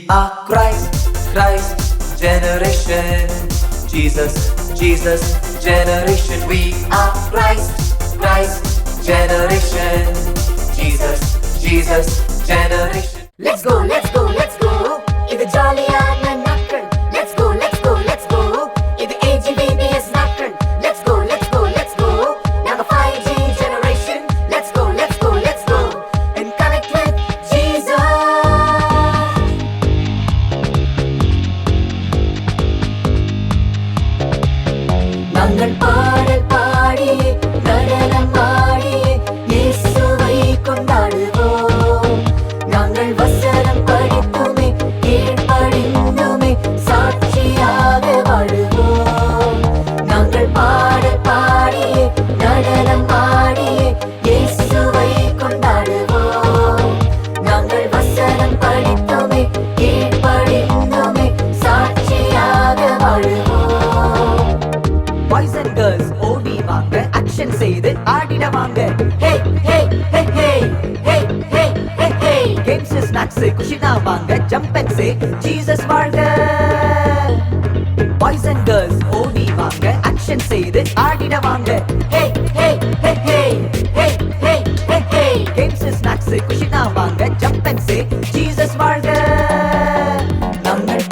are Christ generation. Jesus generation. We are Christ generation. Jesus generation. Let's go இது ஜாலியான நாட்கள். Let's go இது AGVBS நாட்கள். Let's go நாங்க 5G generation. Let's go and connect with Jesus. நாங்கள் பாடல் பாடி நடனம் ஆடி இயேசுவை கொண்டாடுவோம். நாங்கள் வசனம் படித்துமே கீழ்ப்படிந்துமே சாட்சியாக வாழுவோம். நாங்கள் பாடல் பாடியே நடனம் ஆடியே இயேசுவை கொண்டாடுவோம். நாங்கள் வசனம் படித்துமே கீழ்ப்படிந்துமே சாட்சியாக வாழுவோம். Boys and girls ஓடி வாங்க, action செய்து ஆடிட வாங்க. Hey hey hey hey hey hey hey hey. Games snacks குஷினா வாங்க, jump and say Jesus வாழ்க. Boys and girls ஓடி வாங்க, action செய்து ஆடிட வாங்க. Hey hey hey hey hey hey hey hey. Games snacks குஷினா வாங்க, jump and say Jesus வாழ்க. நாங்கள்